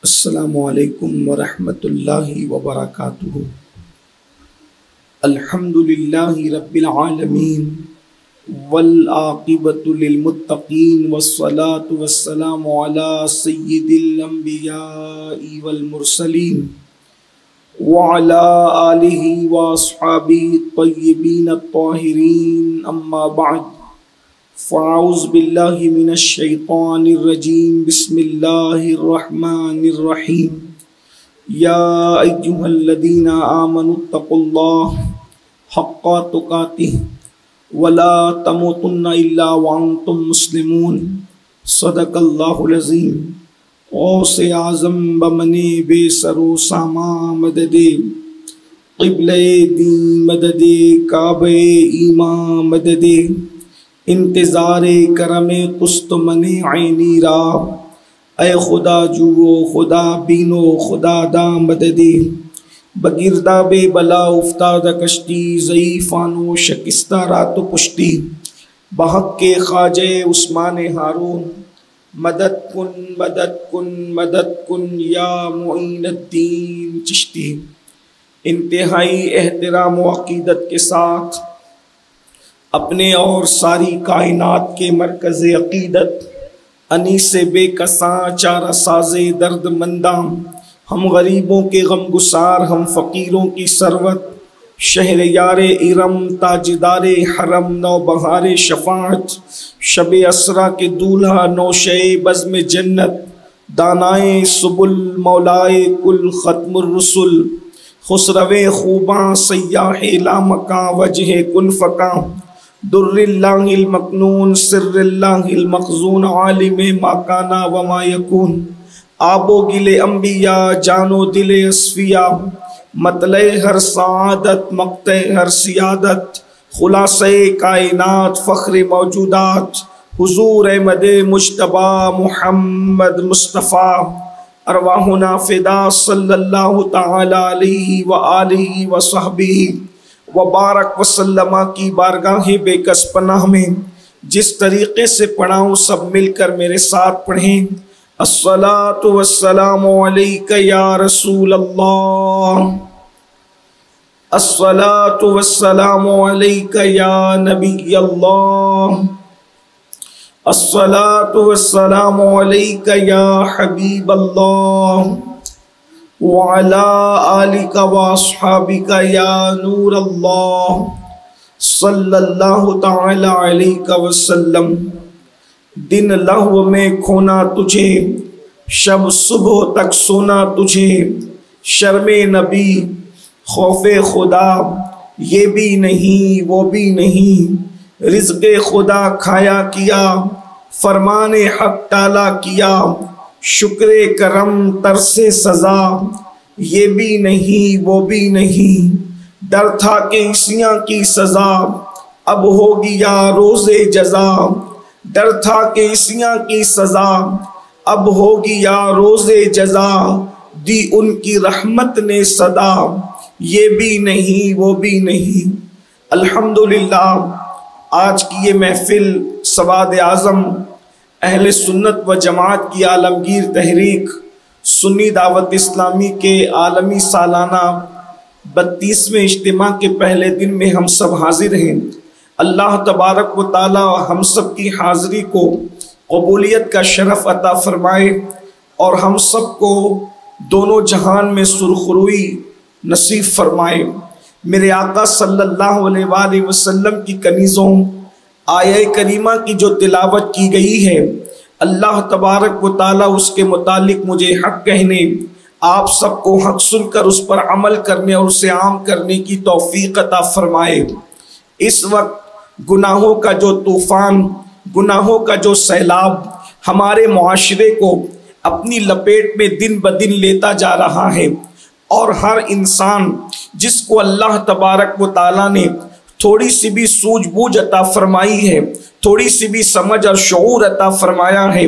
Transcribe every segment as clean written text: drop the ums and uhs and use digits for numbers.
السلام علیکم ورحمۃ اللہ وبرکاتہ۔ الحمد للہ رب العالمین والعاقبۃ للمتقین والصلاة والسلام علی سید الانبیاء والمرسلین وعلی آلہ واصحابہ الطیبین الطاہرین، اما بعد فاعوذ باللہ من الشیطان الرجیم، بسم اللہ الرحمن الرحیم۔ یا ایہا الذین آمنوا اتقوا اللہ حق تقاتہ ولا تموتن الا وانتم مسلمون۔ صدق اللہ العظیم۔ غوث اعظم بمنِ بے سر و ساما مدد، قبلہ دین مدد، کعبہ ایمان مدد، انتظار کرم قسط من عینی را، اے خدا جو خدا بینو خدا دا مددی، بگرداب بلا افتاد کشتی، ضعیفان و شکستہ رات و پشتی، بحق کے خواجہ عثمان ہارون، مدد کن مدد کن مدد کن یا معین الدین چشتی۔ انتہائی احترام و عقیدت کے ساتھ اپنے اور ساری کائنات کے مرکز عقیدت، انیس بے کساں چارہ ساز درد منداں، ہم غریبوں کے غم گسار، ہم فقیروں کی ثروت، شہر یار ارم تاجدار حرم، نو بہار شفاعت، شب اسرا کے دولہا، نوشے بزم جنت، دانائے سبل مولائے کل ختم الرسل، خسرو خوباں سیاح لامکاں، وجہ کن فکاں، در اللہ المکنون، سر اللہ المخزون، عالم ما کانا وما یکون، آب و گل انبیاء، جان و دل اصفیاء، مطلع ہر سعادت، مقطع ہر سیادت، خلاصہ کائنات، فخر موجودات، حضور احمد مجتبی محمد مصطفیٰ، ارواحنا فدا صلی اللہ تعالی علیہ وآلہ وصحبہ وبارک وسلم کی بارگاہ بے کس پناہ میں جس طریقے سے پڑھاؤں سب مل کر میرے ساتھ پڑھیں۔ الصلاۃ والسلام علیک یا رسول اللہ، الصلاۃ والسلام علیک یا نبی اللہ، الصلاۃ والسلام علیک یا حبیب اللہ، وعلی آلک واصحابک یا نور اللہ، صلی اللہ تعالی علیہ وسلم۔ دن لہو میں کھونا تجھے، شب صبح تک سونا تجھے، شرم نبی خوف خدا یہ بھی نہیں وہ بھی نہیں، رزق خدا کھایا کیا، فرمان حق ٹالا کیا، شکر کرم ترس سزا یہ بھی نہیں وہ بھی نہیں، ڈر تھا کہ عیسیاں کی سزا اب ہوگی یا روز جزا، ڈر تھا کہ عیسیاں کی سزا اب ہوگی یا روز جزا، دی ان کی رحمت نے صدا یہ بھی نہیں وہ بھی نہیں۔ الحمدللہ آج کی یہ محفل سواد اعظم اہل سنت و جماعت کی عالمگیر تحریک سنی دعوت اسلامی کے عالمی سالانہ 32ویں اجتماع کے پہلے دن میں ہم سب حاضر ہیں۔ اللہ تبارک و تعالی ہم سب کی حاضری کو قبولیت کا شرف عطا فرمائے اور ہم سب کو دونوں جہان میں سرخروئی نصیب فرمائے۔ میرے آقا صلی اللہ علیہ وآلہ وسلم کی کنیزوں آیہ کریمہ کی جو تلاوت کی گئی ہے، اللہ تبارک و تعالیٰ اس کے متعلق مجھے حق کہنے، آپ سب کو حق سن کر اس پر عمل کرنے اور اسے عام کرنے کی توفیق عطا فرمائے۔ اس وقت گناہوں کا جو طوفان، گناہوں کا جو سیلاب ہمارے معاشرے کو اپنی لپیٹ میں دن بدن لیتا جا رہا ہے، اور ہر انسان جس کو اللہ تبارک و تعالیٰ نے تھوڑی سی بھی سوجھ بوجھ عطا فرمائی ہے، تھوڑی سی بھی سمجھ اور شعور عطا فرمایا ہے،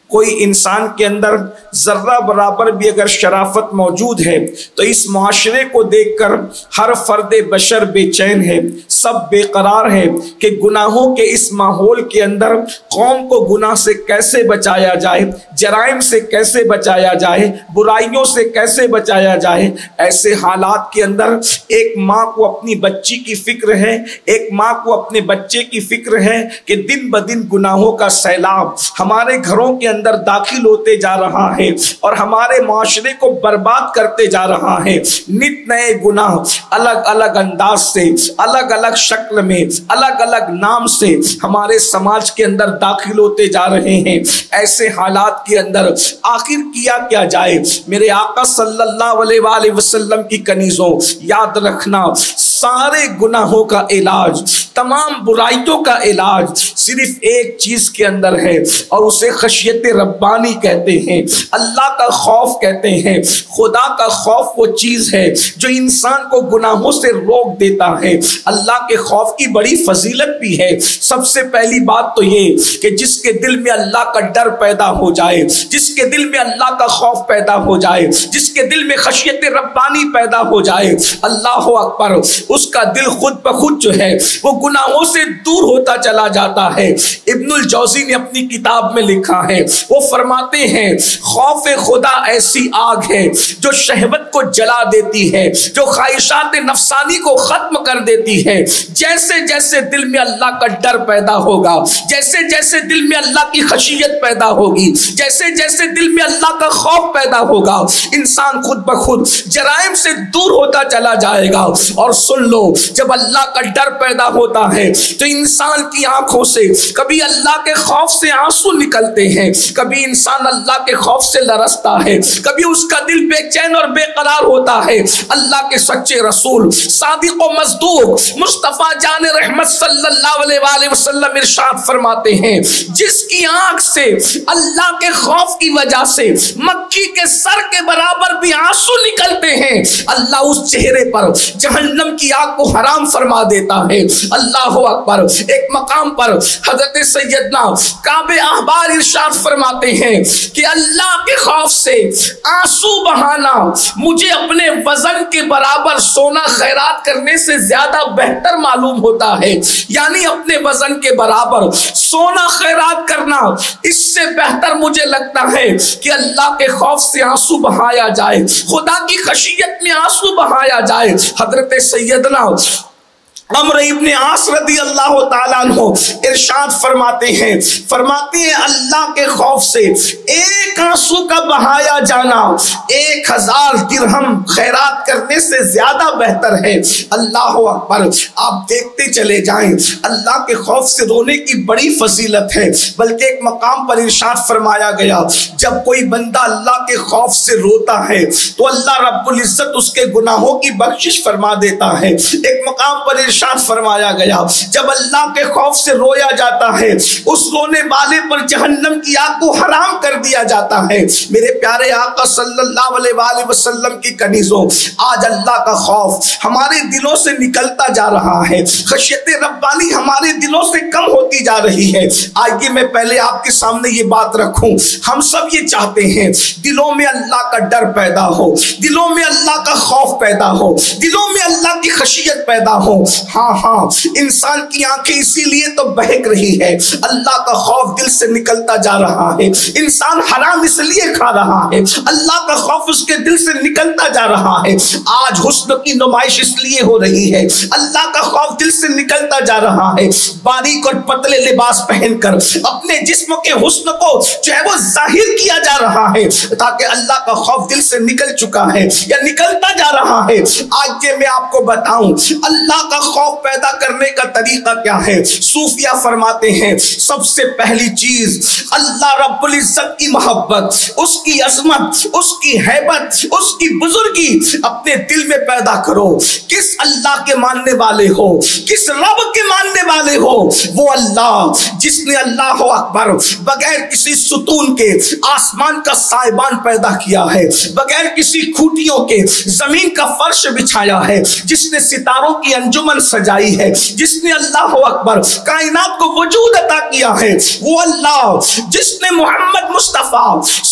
کوئی انسان کے اندر ذرہ برابر بھی اگر شرافت موجود ہے تو اس معاشرے کو دیکھ کر ہر فرد بشر بے چین ہے، سب بے قرار ہے کہ گناہوں کے اس ماحول کے اندر قوم کو گناہ سے کیسے بچایا جائے، جرائم سے کیسے بچایا جائے، برائیوں سے کیسے بچایا جائے۔ ایسے حالات کے اندر ایک ماں کو اپنی بچی کی فکر ہے، ایک ماں کو اپنے بچے کی فکر ہے کہ دن بدن گناہوں کا سیلاب ہمارے گھروں کے اندر داخل ہوتے جا رہا ہے اور ہمارے معاشرے کو برباد کرتے جا رہا ہے۔ نت نئے گناہ الگ الگ انداز سے، الگ الگ شکل میں، الگ الگ نام سے ہمارے سماج کے اندر داخل ہوتے جا رہے ہیں۔ ایسے حالات کے اندر آخر کیا کیا جائے؟ میرے آقا صلی اللہ علیہ وآلہ وسلم کی کنیزوں، یاد رکھنا سارے گناہوں کا علاج، تمام برائیوں کا علاج صرف ایک چیز کے اندر ہے اور اسے خشیت ربانی کہتے ہیں، اللہ کا خوف کہتے ہیں۔ خدا کا خوف وہ چیز ہے جو انسان کو گناہوں سے روک دیتا ہے۔ اللہ کے خوف کی بڑی فضیلت بھی ہے۔ سب سے پہلی بات تو یہ کہ جس کے دل میں اللہ کا ڈر پیدا ہو جائے، جس کے دل میں اللہ کا خوف پیدا ہو جائے، جس کے دل میں خشیت ربانی پیدا ہو جائے، اللہ اکبر، اس کا دل خود بخود جو ہے وہ گناہوں سے دور ہوتا چلا جاتا ہے۔ ابن الجوزی نے اپنی کتاب میں لکھا ہے، وہ فرماتے ہیں خوف خدا ایسی آگ ہے جو شہوت کو جلا دیتی ہے، جو خواہشات نفسانی کو ختم کر دیتی ہے۔ جیسے جیسے دل میں اللہ کا ڈر پیدا ہوگا، جیسے جیسے دل میں اللہ کی خشیت پیدا ہوگی، جیسے جیسے دل میں اللہ کا خوف پیدا ہوگا، انسان خود بخود جرائم سے دور ہوتا چلا جائے گا۔ اور سن لو، جب اللہ کا ڈر پیدا ہوتا ہے تو انسان کی آنکھوں سے کبھی اللہ کے خوف سے آنسو نکلتے ہیں، کبھی انسان اللہ کے خوف سے لرزتا ہے، کبھی اس کا دل بے چین اور بے قرار ہوتا ہے۔ اللہ کے سچے رسول صادق و مصدوق مصطفیٰ جان رحمت صلی اللہ علیہ وآلہ وسلم ارشاد فرماتے ہیں، جس کی آنکھ سے اللہ کے خوف کی وجہ سے مکھی کے سر کے برابر بھی آنسو نکلتے ہیں، اللہ اس چہرے پر جہنم کی آگ کو حرام فرما دیتا ہے۔ اللہ اکبر۔ ایک مقام پر حضرت سیدنا کعب احبار ارشاد فرماتے ہیں کہ اللہ کے خوف سے آنسو بہانا مجھے اپنے وزن کے برابر سونا خیرات کرنے سے زیادہ بہتر معلوم ہوتا ہے۔ یعنی اپنے وزن کے برابر سونا خیرات کرنا اس سے بہتر مجھے لگتا ہے کہ اللہ کے خوف سے آنسو بہایا جائے، خدا کی خشیت میں آنسو بہایا جائے۔ حضرت سیدنا عمرو ابن عاص رضی اللہ تعالیٰ عنہ ارشاد فرماتے ہیں اللہ کے خوف سے ایک آنسو کا بہایا جانا 1000 درہم خیرات کرنے سے زیادہ بہتر ہے۔ اللہ اکبر۔ آپ دیکھتے چلے جائیں، اللہ کے خوف سے رونے کی بڑی فضیلت ہے۔ بلکہ ایک مقام پر ارشاد فرمایا گیا، جب کوئی بندہ اللہ کے خوف سے روتا ہے تو اللہ رب العزت اس کے گناہوں کی بخشش فرما دیتا ہے۔ ایک مقام پر ارشاد فرمایا گیا، جب اللہ کے خوف سے رویا جاتا ہے اس رونے والے پر جہنم کی آگ کو حرام کر دیا جاتا ہے۔ میرے پیارے آقا صلی اللہ علیہ وآلہ وسلم کی کنیزوں، آج اللہ کا خوف ہمارے دلوں سے نکلتا جا رہا ہے، خشیت ربانی ہمارے دلوں سے کم ہوتی جا رہی ہے۔ آئیے میں پہلے آپ کے سامنے یہ بات رکھوں، ہم سب یہ چاہتے ہیں دلوں میں اللہ کا ڈر پیدا ہو، دلوں میں اللہ کا خوف پیدا ہو، دلوں میں اللہ کی خشیت پیدا ہو۔ ہاں انسان کی آنکھیں اسی لیے تو بہک رہی ہے، اللہ کا خوف دل سے نکلتا جا رہا ہے۔ انسان حرام اس لیے کھا رہا ہے، اللہ کا خوف اس کے دل سے نکلتا جا رہا ہے۔ آج حسن کی نمائش اس لیے ہو رہی ہے، اللہ کا خوف دل سے نکلتا جا رہا ہے۔ باریک اور پتلے لباس پہن کر اپنے جسم کے حسن کو جو ہے وہ ظاہر کیا جا رہا ہے، تاکہ اللہ کا خوف دل سے نکل چکا ہے یا نکلتا جا رہا ہے۔ آج یہ میں آپ کو بتاؤں اللہ کا خوف پیدا کرنے کا طریقہ کیا ہے۔ صوفیہ فرماتے ہیں سب سے پہلی چیز اللہ رب العزت کی محبت، اس کی عظمت، اس کی ہیبت، اس کی بزرگی اپنے دل میں پیدا کرو۔ کس اللہ کے ماننے والے ہو، کس رب کے ماننے والے ہو؟ وہ اللہ جس نے اللہ اکبر بغیر کسی ستون کے آسمان کا سائبان پیدا کیا ہے، بغیر کسی کھوٹیوں کے زمین کا فرش بچھایا ہے، جس نے ستاروں کی انجمن سجائی ہے، جس نے اللہ اکبر کائنات کو وجود عطا کیا ہے، وہ اللہ جس نے محمد مصطفیٰ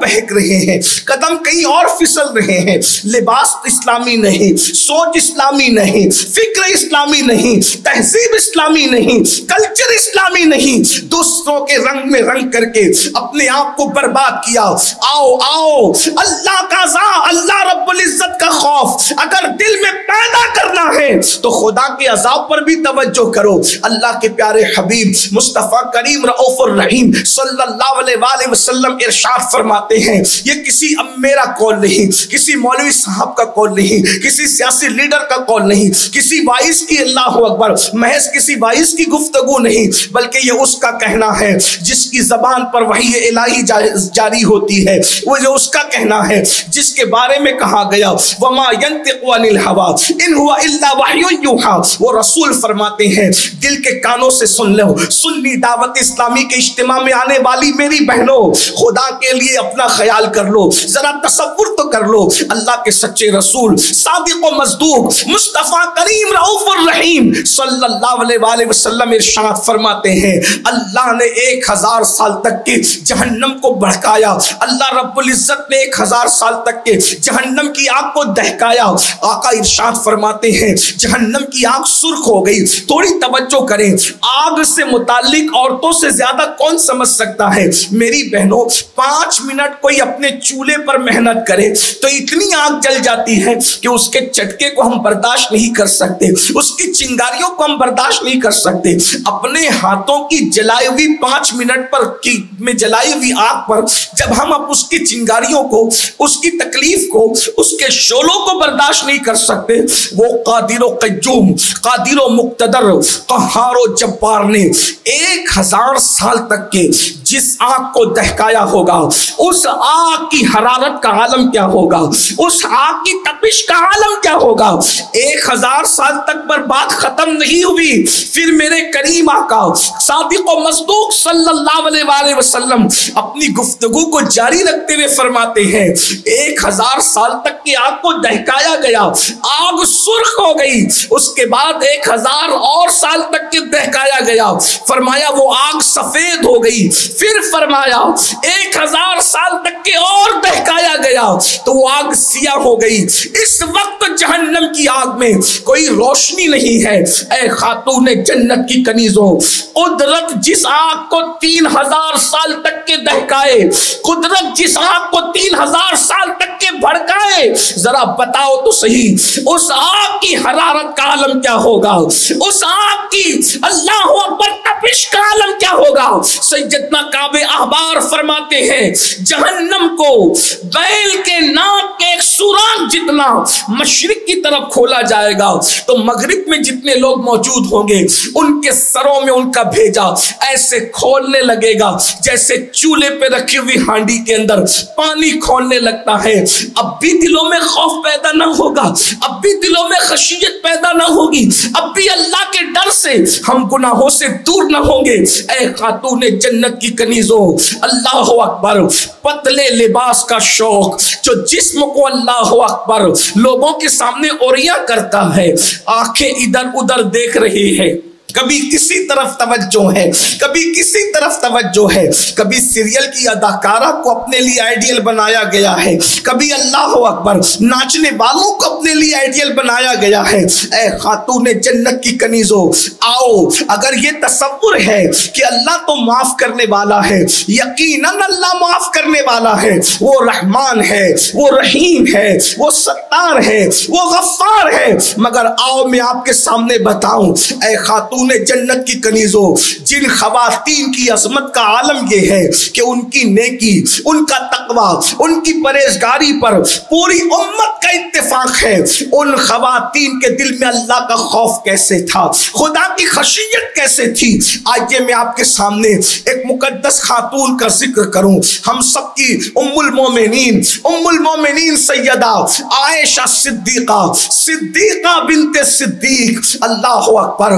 بہک رہے ہیں، قدم کہیں اور پھسل رہے ہیں، لباس اسلامی نہیں، سوچ اسلامی نہیں، فکر اسلامی نہیں، تہذیب اسلامی نہیں، کلچر اسلامی نہیں، دوسروں کے رنگ میں رنگ کر کے اپنے آپ کو برباد کیا۔ آؤ آؤ، اللہ کا اللہ رب العزت کا خوف اگر دل میں پیدا کرنا ہے تو خدا کے عذاب پر بھی توجہ کرو۔ اللہ کے پیارے حبیب مصطفیٰ کریم رؤوف الرحیم صلی اللہ علیہ وآلہ وسلم ارشاد فرماتے ہیں، یہ کسی میرا قول نہیں، کسی مولوی صاحب کا قول نہیں، کسی سیاسی لیڈر کا قول نہیں، کسی وائس کی، اللہ اکبر، محض کسی وائس کی گفتگو نہیں، بلکہ یہ اس کا کہنا ہے جس کی زبان پر وحی الہی جاری ہوتی ہے، وہ جو اس کا کہنا ہے جس کے بارے میں کہا گیا وما ينطق عن الهوى ان هو الا وحی یوحى، وہ رسول فرماتے ہیں دل کے کانوں سے سن لو۔ سنی دعوت اسلامی کے اجتماع میں آنے والی میری بہنوں، خدا کے لیے اپنا خیال کر لو، ذرا تصور تو کر لو، اللہ کے سچے رسول صادق و مصدوق مصطفیٰ کریم رؤوف الرحیم صلی اللہ علیہ وآلہ وسلم ارشاد فرماتے ہیں اللہ نے 1000 سال تک کے جہنم کو بھڑکایا، اللہ رب العزت نے 1000 سال تک کے جہنم کی آگ کو دہکایا۔ آقا ارشاد فرماتے ہیں جہنم کی آگ سرخ ہو گئی۔ تھوڑی توجہ کریں، آگ سے متعلق عورتوں سے زیادہ کون سمجھ سکتا ہے؟ میری بہنوں، 5 منٹ کوئی اپنے چولہے پر محنت کرے تو اتنی آگ جل جاتی ہے کہ اس کے چٹکے کو ہم برداشت نہیں کر سکتے، اس کی چنگاریوں کو ہم برداشت نہیں کر سکتے۔ اپنے ہاتھوں کی جلائی ہوئی 5 منٹ پر میں جلائی ہوئی آگ پر جب ہم اب اس کی چنگاریوں کو، اس کی تکلیف کو، اس کے شعلوں کو برداشت نہیں کر سکتے، وہ قادر و قیوم، قادر و مقتدر، قہار و جبار نے 1000 سال تک کے جس آگ کو دہکایا ہوگا، اس آگ کی حرارت کا عالم کیا ہوگا، اس آگ کی تپش کا عالم کیا ہوگا۔ 1000 سال تک پر بات ختم نہیں ہوئی، پھر میرے کریم آقا صادق و مصدوق صلی اللہ علیہ وآلہ وسلم اپنی گفتگو کو جاری رکھتے ہوئے فرماتے ہیں 1000 سال تک کی آگ کو دہکایا گیا، آگ سرخ ہو گئی، اس کے بعد 1000 اور سال تک کے دہکایا گیا، فرمایا وہ آگ سفید ہو گئی، پھر فرمایا 1000 سال تک کے اور دہکایا گیا تو وہ آگ سیاہ ہو گئی۔ اس وقت جہنم کی آگ میں کوئی روشنی نہیں ہے۔ اے خاتون جنت کی کنیزوں، قدرت جس آگ کو 3000 سال تک کے دہکائے، قدرت جس آگ کو 3000 سال تک کے بھڑکائے، ذرا بتاؤ تو صحیح اس آگ کی حرارت کا عالم کیا ہوگا، اس آگ کی اللہ اکبر تپش کا عالم کیا ہوگا۔ سیدنا کعب احبار فرماتے ہیں جہنم کو بیل کے ناک کے ایک سوراخ جتنا مشرق کی طرف کھولا جائے گا تو مغرب میں جتنے لوگ موجود ہوں گے ان کے سروں میں ان کا بھیجا ایسے کھولنے لگے گا جیسے چولہے پہ رکھی ہوئی ہانڈی کے اندر پانی کھولنے لگتا ہے۔ اب بھی دلوں میں خوف پیدا نہ ہوگا، اب بھی دلوں میں خشیت پیدا نہ ہوگی، اب بھی اللہ کے ڈر سے ہم گناہوں سے دور نہ ہوں گے۔ اے خاتون جنت کی کنیزوں، اللہ اکبر، پتلے لباس کا شوق جو جسم کو اللہ اکبر لوگوں کے سامنے اوریاں کرتا ہے، آنکھیں ادھر ادھر دیکھ رہی ہے، کبھی کسی طرف توجہ ہے، کبھی کسی طرف توجہ ہے، کبھی سیریل کی اداکارہ کو اپنے لیے آئیڈیل بنایا گیا ہے، کبھی اللہ اکبر ناچنے والوں کو اپنے لیے آئیڈیل بنایا گیا ہے۔ اے خاتون جنت کی کنیزوں، آؤ، اگر یہ تصور ہے کہ اللہ تو معاف کرنے والا ہے، یقیناً اللہ معاف کرنے والا ہے، وہ رحمان ہے، وہ رحیم ہے، وہ ستار ہے، وہ غفار ہے، مگر آؤ میں آپ کے سامنے بتاؤں، اے خاتون جنت کی کنیزوں، جن خواتین کی عظمت کا عالم یہ ہے کہ ان کی نیکی، ان کا تقوی، ان کی پرہیزگاری پر پوری امت کا اتفاق ہے، ان خواتین کے دل میں اللہ کا خوف کیسے تھا، خدا کی خشیت کیسے تھی۔ آئیے میں آپ کے سامنے ایک مقدس خاتون کا ذکر کروں، ہم سب کی ام المومنین سیدہ عائشہ صدیقہ بنت صدیق، اللہ اکبر،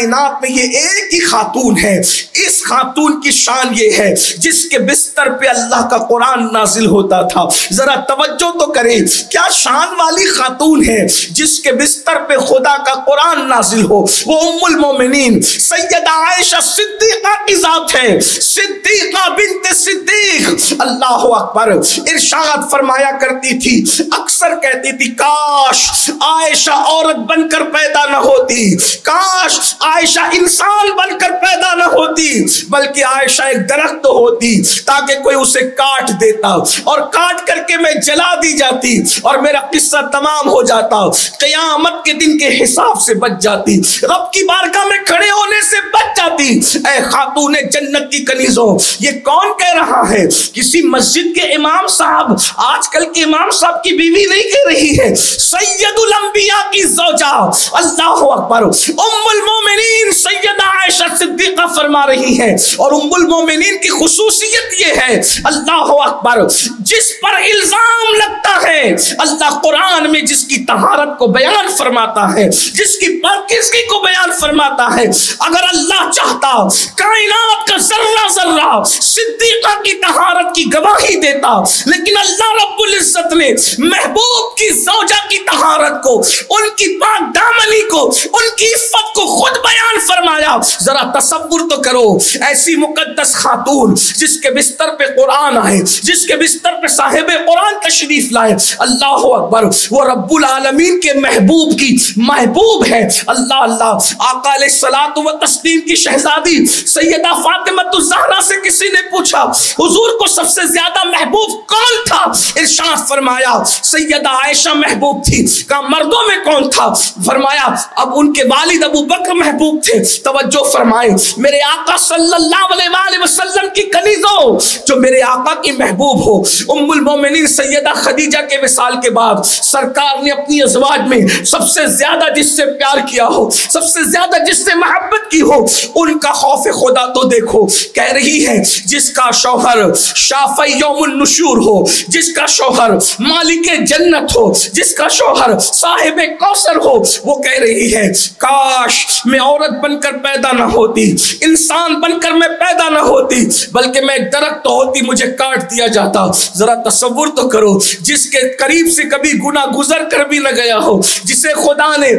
کائنات میں یہ ایک ہی خاتون ہے. اس خاتون کی شان یہ ہے جس کے بستر پہ اللہ کا قرآن نازل ہوتا تھا. ذرا توجہ تو کریں, کیا شان والی خاتون ہے جس کے بستر پہ خدا کا قرآن نازل ہو. وہ ام المومنین سیدہ عائشہ صدیقہ کی ذات ہے, صدیقہ بنت صدیق. اللہ اکبر. ارشاد فرمایا کرتی تھی, اکثر کہتی تھی کاش عائشہ عورت بن کر پیدا نہ ہوتی, کاش عائشہ انسان بن کر پیدا نہ ہوتی, بلکہ عائشہ ایک درخت ہوتی تاکہ کوئی اسے کاٹ دیتا اور کاٹ کر کے میں جلا دی جاتی اور میرا قصہ تمام ہو جاتا, قیامت کے دن کے حساب سے بچ جاتی, رب کی بارگاہ میں کھڑے ہونے سے بچ جاتی. اے خاتون جنت کی کنیزوں, یہ کون کہہ رہا ہے؟ کسی مسجد کے امام صاحب, آج کل کے امام صاحب کی بیوی نہیں کہہ رہی ہے, سید الانبیاء کی زوجہ, اللہ اکبر, ام المومنین سیدہ عائشہ صدیقہ فرما رہی ہے. اور ام المومنین کی خصوصیت یہ ہے, اللہ اکبر, جس پر الزام لگتا ہے اللہ قرآن میں جس کی طہارت کو بیان فرماتا ہے, جس کی پاکیزگی کو بیان فرماتا ہے, اگر اللہ چاہتا کائنات کا ذرہ ذرہ صدیقہ کی طہارت کی گواہی دیتا, لیکن اللہ رب العزت نے محبوب کی زوجہ کی طہارت کو, ان کی پاک دامنی کو, ان کی عفت کو خود بیان فرمایا. ذرا تصور تو کرو, ایسی مقدس خاتون جس کے بستر پہ قرآن آئے, جس کے بستر پہ صاحب قرآن تشریف لائے, اللہ اکبر, وہ رب العالمین کے محبوب کی محبوب ہے. اللہ اللہ. آقا علیہ الصلوۃ والتسلیم کی شہزادی سیدہ فاطمہ الزہرا سے کسی نے پوچھا حضور کو سب سے زیادہ محبوب کون تھا؟ ارشاد فرمایا سیدہ عائشہ محبوب تھی. کہا مردوں میں کون تھا؟ فرمایا اب ان کے والد ابو بکر محبوب تھے. توجہ فرمائے, میرے آقا صلی اللہ علیہ وآلہ وسلم کی کنیزوں, جو میرے آقا کی محبوب ہو, ام المومنین سیدہ خدیجہ کے وصال کے بعد سرکار نے اپنی ازواج میں سب سے زیادہ جس سے پیار کیا ہو, سب سے زیادہ جس سے محبت کی ہو, ان کا خوف خدا تو دیکھو. کہہ رہی ہے جس کا شوہر شافع یوم النشور ہو, جس کا شوہر مالک جنت ہو, جس کا شوہر صاحب کوثر ہو, وہ کہہ رہی ہے کاش میں عورت بن کر پیدا نہ ہوتی, انسان بن کر میں پیدا نہ ہوتی, بلکہ میں ایک درخت ہوتی, مجھے کاٹ دیا جاتا. ذرا تصور تو کرو, جس کے قریب سے کبھی گناہ گزر کر بھی نہ گیا ہو, جسے خدا نے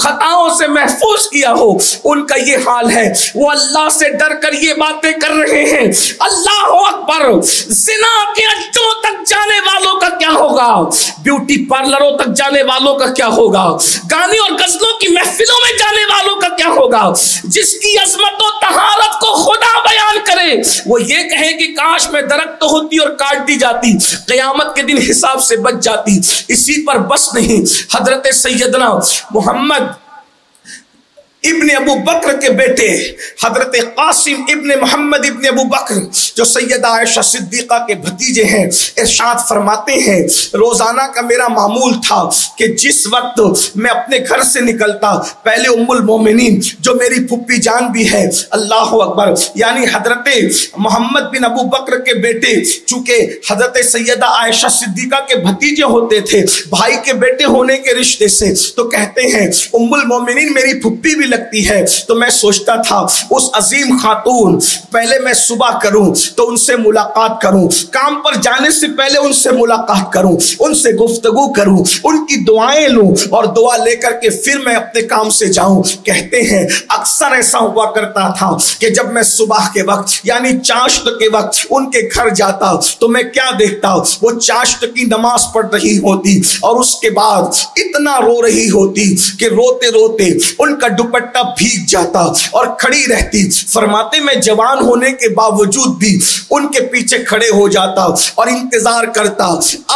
خطاؤں سے محفوظ کیا ہو, ان کا یہ حال ہے. وہ اللہ سے ڈر کر یہ باتیں کر رہے ہیں. اللہ اکبر. زنا کے اڈوں تک جانے والوں کا کیا ہوگا, بیوٹی پارلروں تک جانے والوں کا کیا ہوگا, گانے اور غزلوں کی محفلوں میں جانے والوں کا کیا ہوگا. جس کی عظمت و طہارت کو خدا بیان کرے, وہ یہ کہے کہ کاش میں درخت ہوتی اور کاٹ دی جاتی, قیامت کے دن حساب سے بچ جاتی. اسی پر بس نہیں, حضرت سیدنا محمد ابن ابو بکر کے بیٹے حضرت قاسم ابن محمد ابن ابو بکر جو سیدہ عائشہ صدیقہ کے بھتیجے ہیں, ارشاد فرماتے ہیں روزانہ کا میرا معمول تھا کہ جس وقت میں اپنے گھر سے نکلتا, پہلے ام المومنین جو میری پھپھی جان بھی ہے, اللہ اکبر, یعنی حضرت محمد بن ابو بکر کے بیٹے چونکہ حضرت سیدہ عائشہ صدیقہ کے بھتیجے ہوتے تھے, بھائی کے بیٹے ہونے کے رشتے سے, تو کہتے ہیں ام المومنین میری پھپھی بھی لگتی ہے. تو میں سوچتا تھا اس عظیم خاتون, پہلے میں صبح کروں تو ان سے ملاقات کروں, کام پر جانے سے پہلے ان سے ملاقات کروں, ان سے گفتگو کروں, ان کی دعائیں لوں اور دعا لے کر کے پھر میں اپنے کام سے جاؤں. کہتے ہیں اکثر ایسا ہوا کرتا تھا کہ جب میں صبح کے وقت یعنی چاشت کے وقت ان کے گھر جاتا تو میں کیا دیکھتا, وہ چاشت کی نماز پڑھ رہی ہوتی اور اس کے بعد اتنا رو رہی ہوتی کہ روتے روتے ان کا دوپٹہ بھیگ جاتا اور کھڑی رہتی. فرماتے میں جوان ہونے کے باوجود بھی ان کے پیچھے کھڑے ہو جاتا اور انتظار کرتا,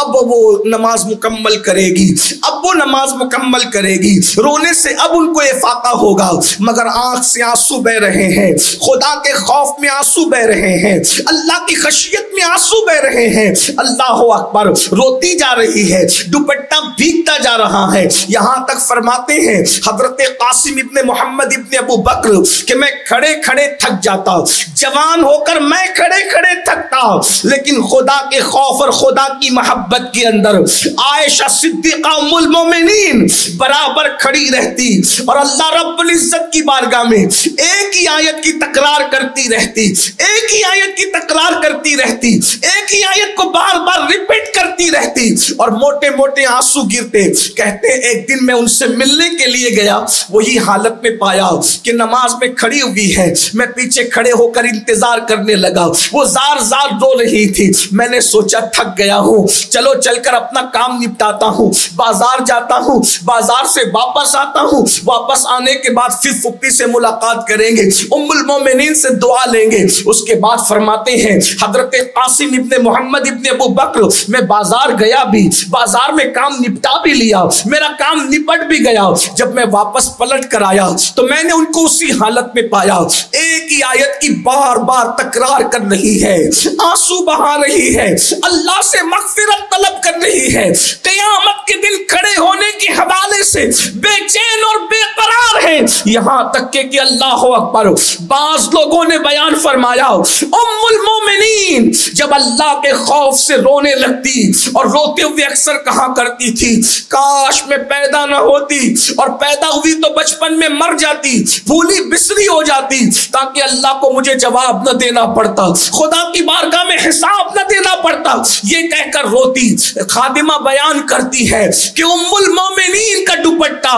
اب وہ نماز مکمل کرے گی, اب وہ نماز مکمل کرے گی, رونے سے اب ان کو افاقہ ہوگا, مگر آنکھ سے آنسو بہ رہے ہیں, خدا کے خوف میں آنسو بہ رہے ہیں, اللہ کی خشیت میں آنسو بہ رہے ہیں. اللہ اکبر. روتی جا رہی ہے, دوپٹہ بھیگتا جا رہا ہے, یہاں تک فرماتے ہیں حضرت قاسم ابن محمد ابن ابو بکر کہ میں کھڑے کھڑے تھک جاتا، جوان ہو کر میں کھڑے کھڑے تھکتا، لیکن خدا کے خوف اور خدا کی محبت کے اندر عائشہ صدیقہ ام المومنین برابر کھڑی رہتی اور اللہ رب العزت کی بارگاہ میں ایک ہی آیت کی تکرار کرتی رہتی، ایک ہی آیت کی تکرار کرتی رہتی، ایک ہی آیت کو بار بار ریپیٹ کرتی رہتی اور موٹے موٹے آنسو گرتے۔ کہتے ایک دن میں ان سے ملنے کے لیے گیا، وہی حالت میں پایا کہ نماز میں کھڑی ہوئی ہے، میں پیچھے کھڑے ہو کر انتظار کرنے لگا، وہ زار زار رو رہی تھی، میں نے سوچا تھک گیا ہوں، چلو چل کر اپنا کام نپٹاتا ہوں، بازار جاتا ہوں، بازار سے واپس آتا ہوں، واپس آنے کے بعد پھر پھپھی سے ملاقات کریں گے، ام المومنین سے دعا لیں گے۔ اس کے بعد فرماتے ہیں حضرت قاسم ابن محمد ابن ابو بکر، میں بازار گیا بھی، بازار میں کام نپٹا بھی لیا، میرا کام نپٹ بھی گیا، جب میں واپس پلٹ کر آیا تو میں نے ان کو اسی حالت میں پایا، ایک ہی آیت کی بار بار تکرار کر رہی ہے، آنسو بہا رہی ہے، اللہ سے مغفرت طلب کر رہی ہے، قیامت کے دن کھڑے ہونے کے حوالے سے بے چین اور بے قرار ہے، یہاں تک کہ اللہ اکبر، بعض لوگوں نے بیان فرمایا ام المومنین جب اللہ کے خوف سے رونے لگتی اور روتے ہوئے اکثر کہا کرتی تھی کاش میں پیدا نہ ہوتی، اور پیدا ہوئی تو بچپن میں مر جاتی، بھولی بسری ہو جاتی، تاکہ اللہ کو مجھے جواب نہ دینا پڑتا، خدا کی بارگاہ میں حساب نہ دینا پڑتا، یہ کہہ کر روتی۔ خادمہ بیان کرتی ہے کہ ام المومنین کا دوپٹہ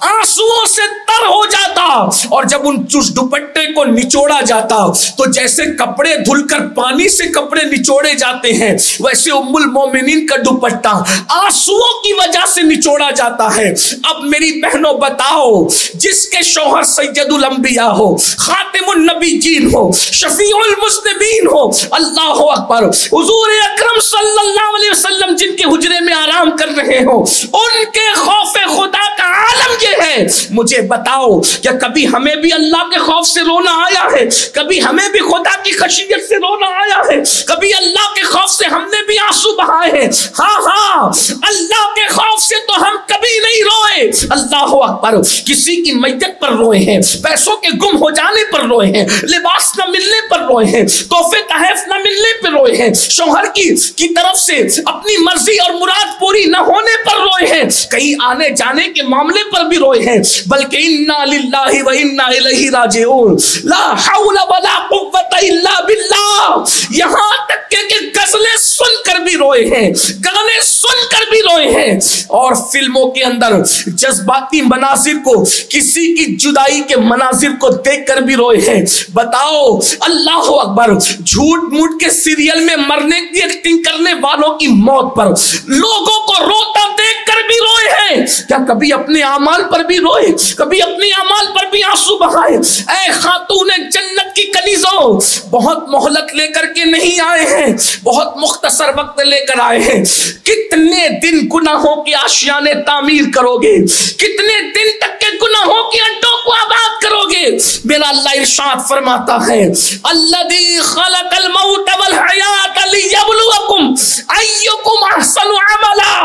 آنسوؤں سے تر ہو جاتا، اور جب ان دوپٹے کو نچوڑا جاتا تو جیسے کپڑے دھل کر پانی سے کپڑے نچوڑے جاتے ہیں، ویسے ام المومنین کا دوپٹہ آنسوؤں کی وجہ سے نچوڑا جاتا ہے۔ اب میری بہنوں بتاؤ، جس کے شوہر سید الانبیاء ہو، خاتم النبیین ہو، شفیع المذنبین ہو، اللہ اکبر، حضور اکرم صلی اللہ علیہ وسلم جن کے حجرے میں آرام کر رہے ہو، ان کے خوف خدا کا عالم یہ ہے، مجھے بتاؤ کیا کبھی ہمیں بھی اللہ کے خوف سے رونا آیا ہے؟ کبھی ہمیں بھی خدا کی خشیت سے رونا آیا ہے؟ کبھی اللہ کے خوف سے ہم نے بھی آنسو بہائے ہیں؟ ہاں، اللہ کے خوف سے تو ہم کبھی نہیں روئے، اللہ اکبر، کسی کی میت پر روئے ہیں، پیسوں کے گم ہو جانے پر روئے ہیں، لباس نہ ملنے پر روئے ہیں، تحفے تحائف نہ ملنے پر روئے ہیں، شوہر کی طرف سے اپنی مرضی اور مراد پوری نہ ہونے پر روئے ہیں، کہیں آنے جانے کے معاملے پر بھی روئے ہیں، بلکہ انا للہ و انا الیہ راجعون، لا حول ولا قوت الا باللہ، یہاں تک کہ غزلیں سن کر بھی روئے ہیں، گانے سن کر بھی روئے ہیں، اور فلموں کے اندر جذباتی مناظر کو، کسی کی جدائی کے مناظر کو دیکھ کر بھی روئے ہیں۔ بتاؤ اللہ اکبر، جھوٹ موٹ کے سیریل میں مرنے کی ایکٹنگ کرنے والوں کی موت پر لوگوں کو روتا دیکھ کر بھی روئے ہیں، کیا کبھی اپنے اعمال پر بھی روئے؟ کبھی اپنے اعمال پر بھی آنسو بہائے؟ اے خاتون جنت کی کنیزوں، بہت مہلت لے کر کے نہیں آئے ہیں، بہت مختصر وقت لے کر آئے ہیں، کتنے دن گناہوں کے آشیانے تعمیر کرو گے؟ کتنے دن تک کے گناہوں کے اڈوں کو آباد کرو گے؟ میرا اللہ ارشاد فرماتا ہے الذی خلق الموت والحیات لیبلوکم ایکم احسن عملا،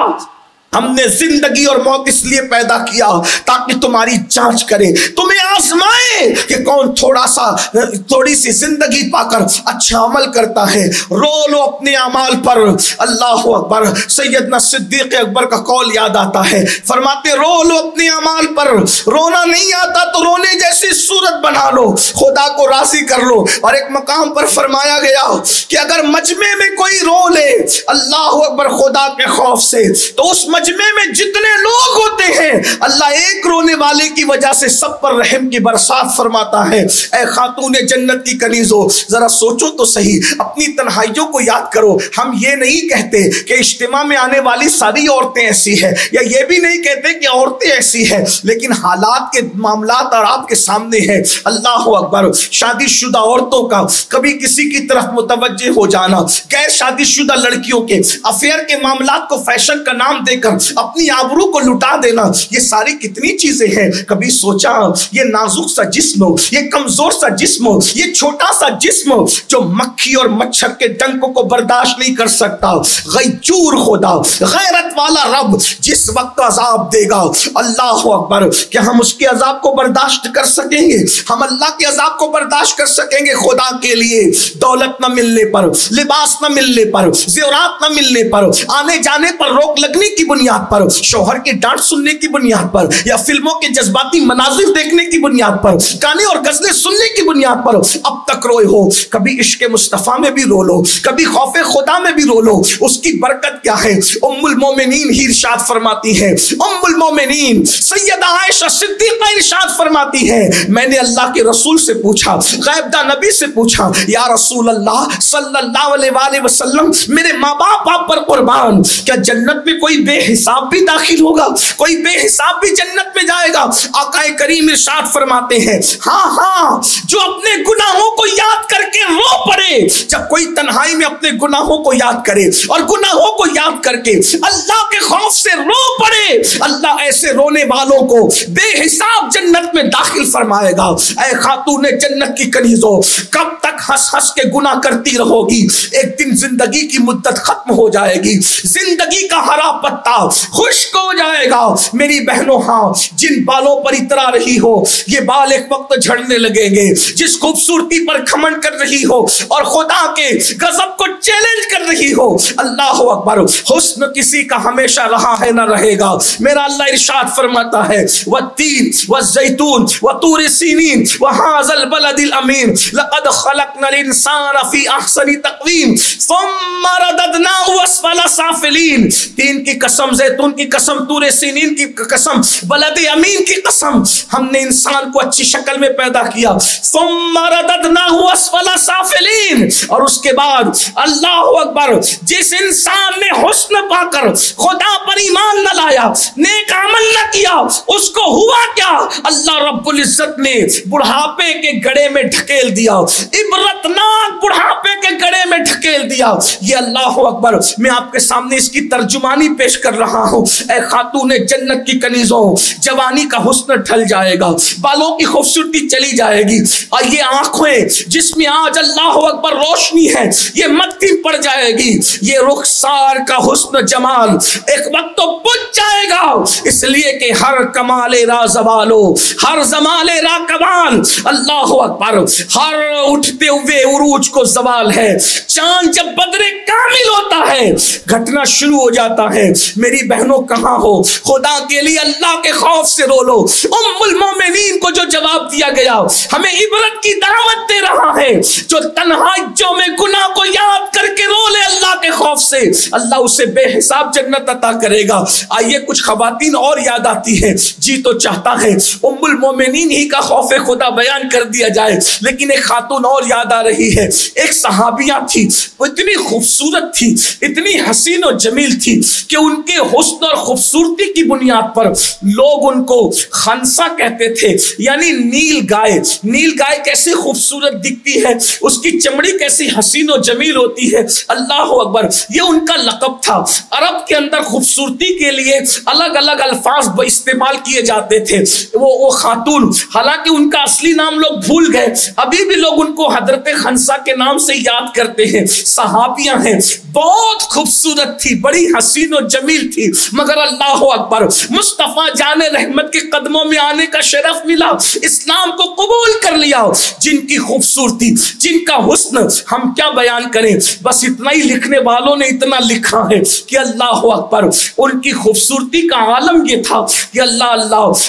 ہم نے زندگی اور موت اس لیے پیدا کیا تاکہ تمہاری جانچ کرے، تمہیں آزمائے کہ کون تھوڑی سی زندگی پا کر اچھا عمل کرتا ہے۔ رو لو اپنے اعمال پر، اللہ اکبر، سیدنا صدیق اکبر کا قول یاد آتا ہے، فرماتے رو لو اپنے اعمال پر، رونا نہیں آتا تو رونے جیسی صورت بنا لو، خدا کو راضی کر لو۔ اور ایک مقام پر فرمایا گیا کہ اگر مجمع میں کوئی رو لے اللہ اکبر خدا کے خوف سے، تو اس مجمع میں جتنے لوگ ہوتے ہیں اللہ ایک رونے والے کی وجہ سے سب پر رحم کی برسات فرماتا ہے۔ اے خاتون جنت کی کنیزوں، ذرا سوچو تو صحیح، اپنی تنہائیوں کو یاد کرو۔ ہم یہ نہیں کہتے کہ اجتماع میں آنے والی ساری عورتیں ایسی ہیں، یا یہ بھی نہیں کہتے کہ عورتیں ایسی ہیں، لیکن حالات کے معاملات اور آپ کے سامنے ہیں۔ اللہ اکبر، شادی شدہ عورتوں کا کبھی کسی کی طرف متوجہ ہو جانا، غیر شادی شدہ لڑکیوں کے افیئر کے معاملات کو فیشن کا نام دے کر اپنی آبرو کو لٹا دینا، یہ ساری کتنی چیزیں ہیں۔ کبھی سوچا یہ نازک سا جسم جسم، یہ کمزور سا جسم، یہ چھوٹا سا جسم جو مکھی اور مچھر کے ڈنکوں کو برداشت نہیں کر سکتا، غیور خدا، غیرت والا رب جس وقت عذاب دے گا، اللہ اکبر، کیا ہم اس کے عذاب کو برداشت کر سکیں گے؟ ہم اللہ کے عذاب کو برداشت کر سکیں گے؟ خدا کے لیے دولت نہ ملنے پر، لباس نہ ملنے پر، زیورات نہ ملنے پر، آنے جانے پر روک لگنے کی بنیاد پر، شوہر کی ڈانٹ سننے کی بنیاد پر، یا فلموں کے جذباتی مناظر دیکھنے کی بنیاد پر، گانے اور غزلیں سننے کی بنیاد پر اب تک روئے ہو، کبھی عشق مصطفیٰ میں بھی رو لو، کبھی خوف خدا میں بھی رو لو۔ اس کی برکت کیا ہے؟ ام المومنین ہی ارشاد فرماتی ہے، ام المومنین سیدہ عائشہ صدیقہ ارشاد فرماتی ہے، میں نے اللہ کے رسول سے پوچھا، غیب داں نبی سے پوچھا، یا رسول اللہ صلی اللہ علیہ وآلہ وسلم، میرے ماں باپ آپ پر قربان، کیا جنت میں کوئی بے حساب بھی داخل ہوگا؟ کوئی بے حساب بھی جنت میں جائے گا؟ آقا کریم ارشاد فرماتے ہیں، ہاں ہاں، جو اپنے گناہوں کو یاد کر کے رو پڑے۔ جب کوئی تنہائی میں اپنے گناہوں کو یاد کرے اور گناہوں کو یاد کر کے اللہ کے خوف سے رو پڑے، اللہ ایسے رونے والوں کو بے حساب جنت میں داخل فرمائے گا۔ اے خاتون جنت کی کنیزوں، کب تک ہنس ہنس کے گناہ کرتی رہو گی؟ ایک دن زندگی کی مدت ختم ہو جائے گی، زندگی کا ہرا پتا خشک ہو جائے گا۔ میری بہنوں، ہاں، جن بالوں پر اترا رہی ہو یہ بال ایک وقت جھڑنے لگیں گے، جس خوبصورتی پر گھمنڈ کر رہی ہو اور خدا کے غضب کو چیلنج کر رہی ہو، اللہ اکبر، حسن کسی کا ہمیشہ رہا ہے نہ رہے گا۔ میرا اللہ ارشاد فرماتا ہے، والتین والزیتون وطور سینین وہذا البلد الامین لقد خلقنا الانسان فی احسن تقویم ثم رددناه اسفل سافلین۔ تین کی قسم، زیتون کی قسم، طور سینین کی قسم، بلد امین کی قسم، ہم نے انسان کو اچھی شکل میں پیدا کیا، ثم رددناه اسفل سافلین، اور اس کے بعد اللہ اکبر، جس انسان نے حسن پا کر خدا پر ایمان نہ لایا، نیک عمل نہ کیا، اس کو ہوا کیا؟ اللہ رب العزت نے بڑھاپے کے گڑھے میں ڈھکیل دیا، عبرتناک بڑھاپے کے گڑھے میں ڈھکیل دیا۔ یہ اللہ اکبر، میں آپ کے سامنے اس کی ترجمانی پیش کر رہا ہوں۔ اے خاتون جنت کی کنیزوں، جوانی کا حسن ڈھل جائے گا، بالوں کی خوبصورتی چلی جائے گی، اور یہ آنکھیں جس میں آج اللہ اکبر روشنی ہے یہ مٹی پڑ جائے گی، یہ رخسار کا حسن جمال ایک وقت تو بجھ جائے گا، اس لیے کہ ہر کمال را زوالو، ہر زمال را کمال، اللہ اکبر، ہر اٹھتے ہوئے عروج کو زوال ہے۔ چاند جب بدر کامل ہوتا ہے گھٹنا شروع ہو جاتا ہے۔ میری بہنوں کہاں ہو؟ خدا کے لیے اللہ کے خوف سے رو لو۔ ام المومنین کو جو جواب دیا گیا ہمیں عبرت کی دعوت دے رہا ہے، جو تنہائیوں میں گناہ کو یاد کر کے رو لے اللہ کے خوف سے، اللہ اسے بے حساب جنت عطا کرے گا۔ آئیے کچھ خواتین اور یاد آتی ہیں، جی تو چاہتا ہے ام المومنین ہی کا خوف خدا بیان کر دیا جائے، لیکن ایک خاتون اور یاد آ رہی ہے، ایک صحابیہ تھی، وہ اتنی خوبصورت تھی، اتنی حسین و جمیل تھی کہ ان کے حسن اور خوبصورتی کی بنیاد پر لوگ ان کو خنسا کہتے تھے، یعنی نیل گائے۔ نیل گائے کیسے خوبصورت دکھتی ہے، اس کی چمڑی کیسی حسین و جمیل ہوتی ہے، اللہ اکبر، یہ ان کا لقب تھا۔ عرب کے اندر خوبصورتی کے لیے الگ الگ الفاظ استعمال کیے جاتے تھے۔ وہ خاتون، حالانکہ ان کا اصلی نام لوگ بھول گئے، ابھی بھی لوگ ان کو حضرت خنسا کے نام سے یاد کرتے ہیں، صحابیاں ہیں، بہت خوبصورت تھی، بڑی حسین و جمیل تھی، مگر اللہ اکبر، مصطفیٰ جان رحمت کے قدموں میں آنے کا شرف ملا، اسلام کو قبول کر لیا۔ جن کی خوبصورتی، جن کا حسن ہم کیا بیان کریں، بس اتنا ہی لکھنے والوں نے اتنا لکھا ہے کہ اللہ اکبر، ان کی خوبصورتی کا عالم یہ تھا کہ اللہ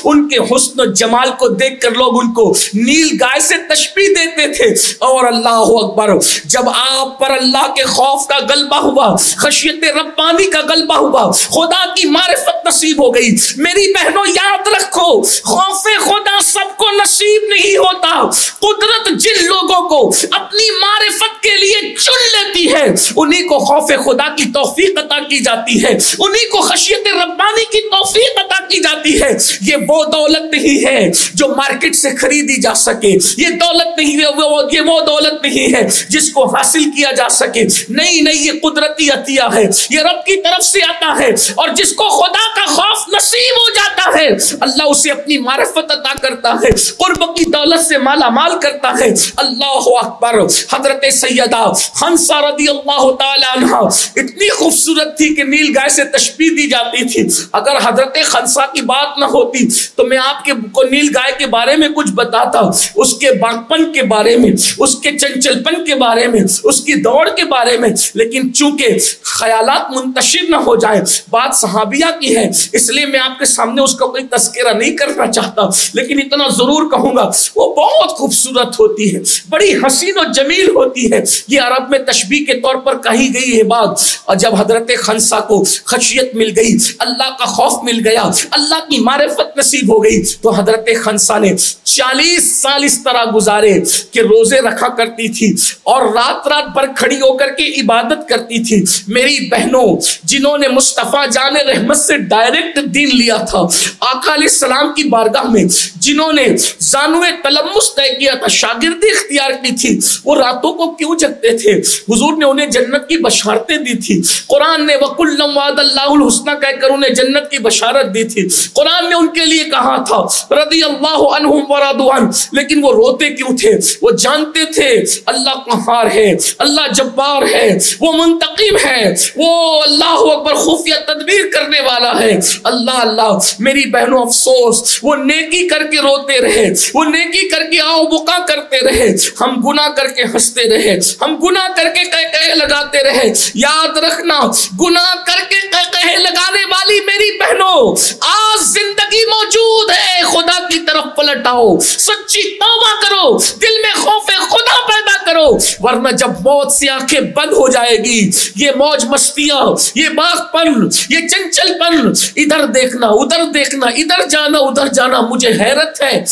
ان کے حسن و جمال کو دیکھ کر لوگ ان کو نیل گائے سے تشبیہ دیتے تھے۔ اور اللہ اکبر، جب آپ پر اللہ کے خوف کا غلبہ ہوا، خشیت ربانی کا غلبہ ہوا، خدا کی معرفت نصیب ہو گئی، میری بہنوں یاد رکھو، خوف خدا سب کو نصیب نہیں ہوتا، قدرت جن لوگوں کو اپنی معرفت کے لیے چن لیتی ہے انہی کو خوف خدا کی توفیق عطا کی جاتی ہے، انہی کو خشیت ربانی کی توفیق عطا کی جاتی ہے۔ یہ وہ دولت نہیں ہے جو مارکیٹ سے خریدی جا سکے، یہ دولت نہیں ہے، یہ وہ دولت نہیں ہے جس کو حاصل کیا جا سکے، نہیں، یہ قدرتی عطیہ ہے، یہ رب کی طرف سے آتا ہے، اور جس کو خدا کا خوف نصیب ہو جاتا ہے اللہ اسے اپنی معرفت عطا کرتا ہے، قرب کی دولت سے مالا مال کرتا ہے. اللہ اکبر. حضرت سیدہ خنسا رضی اللہ تعالی عنہ اتنی خوبصورت تھی کہ نیل گائے سے تشبیہ دی جاتی تھی. اگر حضرت خنسا کی بات نہ ہوتی تو میں آپ کو نیل گائے کے بارے میں کچھ بتاتا, اس کے باغپن کے بارے میں, اس کے چنچل پن کے بارے میں, اس کی دوڑ کے بارے میں, لیکن چونکہ خیالات منتشر نہ ہو جائے, بات صحابیہ کی ہے, اس لیے میں آپ کے سامنے اس کا کوئی تذکرہ نہیں کرنا چاہتا, لیکن اتنا ضرور کہوں گا وہ بہت خوبصورت ہوتی ہے, بڑی حسین و جمیل ہوتی ہے. یہ عرب میں تشبیہ کے طور پر کہی گئی ہے بات. اور جب حضرت خنسا کو خشیت مل گئی, اللہ کا خوف مل گیا, اللہ کی معرفت نصیب ہو گئی, تو حضرت خنسا نے 40 سال اس طرح گزارے کہ روزے رکھا کرتی تھی اور رات رات بھر کھڑی ہو کر کے عبادت کرتی تھی. میری بہنوں, جنہوں نے مصطفیٰ جان رحمت سے ڈائریکٹ دین لیا تھا, آقا علیہ السلام کی بارگاہ میں جنہوں نے زانوِ تلمس طے کیا تھا, شاگردی اختیار کی تھی, وہ راتوں کو کیوں جگتے تھے؟ حضور نے انہیں جنت کی بشارتیں دی تھی. قرآن نے وَكُلًّا وَعَدَ اللَّهُ الْحُسْنَىٰ کہہ کر انہیں جنت کی بشارت دی تھی. قرآن نے ان کے لیے کہا تھا رضی اللہ عنہم ورضوا عنہ, لیکن وہ روتے کیوں تھے؟ وہ جانتے تھے اللہ قہار ہے, اللہ جبار ہے, وہ منتقم ہے, وہ اللہ اکبر خفیہ تدبیر کرنے والا ہے. اللہ اللہ. میری بہنوں افسوس, وہ نیکی کر کے روتے رہے, وہ نیکی کر کے آؤ بکا کرتے رہے, ہم گناہ کر کے ہنستے رہے, ہم گناہ کر کے کہے لگاتے رہے. یاد رکھنا, گناہ کر کے کہے لگانے والی میری بہنوں, آج زندگی موجود ہے, خدا کی طرف پلٹ آؤ, سچی توبہ کرو, دل میں خوف خدا پیدا کرو, ورنہ جب موت سے آنکھیں بند ہو جائے گی, یہ موج مستیاں, یہ باغ پن, یہ چنچل پن, ادھر دیکھنا ادھر دیکھنا, ادھر جانا ادھر جانا. مجھے حیرت ہے,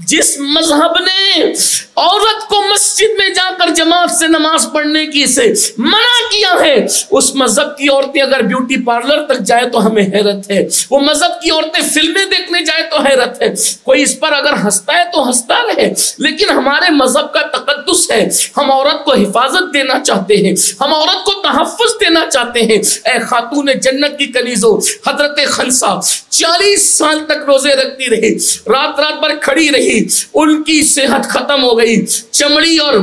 جس مذہب نے عورت کو مسجد میں جا کر جماعت سے نماز پڑھنے کی سے منع کیا ہے, اس مذہب کی عورتیں اگر بیوٹی پارلر تک جائے تو ہمیں حیرت ہے, وہ مذہب کی عورتیں فلمیں دیکھنے جائے تو حیرت ہے. کوئی اس پر اگر ہنستا ہے تو ہنستا رہے, لیکن ہمارے مذہب کا تقدس ہے, ہم عورت کو حفاظت دینا چاہتے ہیں, ہم عورت کو تحفظ دینا چاہتے ہیں. اے خاتون جنت کی کنیزوں, حضرت خنسا 40 سال تک روزے رکھتی رہی, رات رات بھر کھڑی رہی, ان کی صحت ختم ہو گئی, چمڑی اور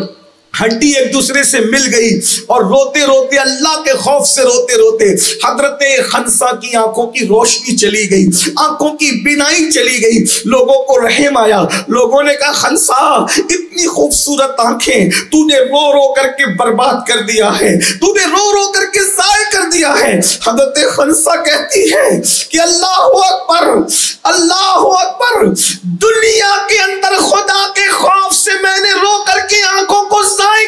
ہڈی ایک دوسرے سے مل گئی, اور روتے روتے, اللہ کے خوف سے روتے روتے حضرت خنسا کی آنکھوں کی روشنی چلی گئی, آنکھوں کی بینائی چلی گئی. لوگوں کو رحم آیا, لوگوں نے کہا خنسا اتنی خوبصورت آنکھیں تو نے رو رو کر کے برباد کر دیا ہے, تو نے رو رو کر کے ضائع کر دیا ہے. حضرت خنسا کہتی ہے کہ اللہ اکبر, اللہ اکبر, دنیا کے اندر خدا کے خوف سے میں نے رو کر کے آنکھوں کو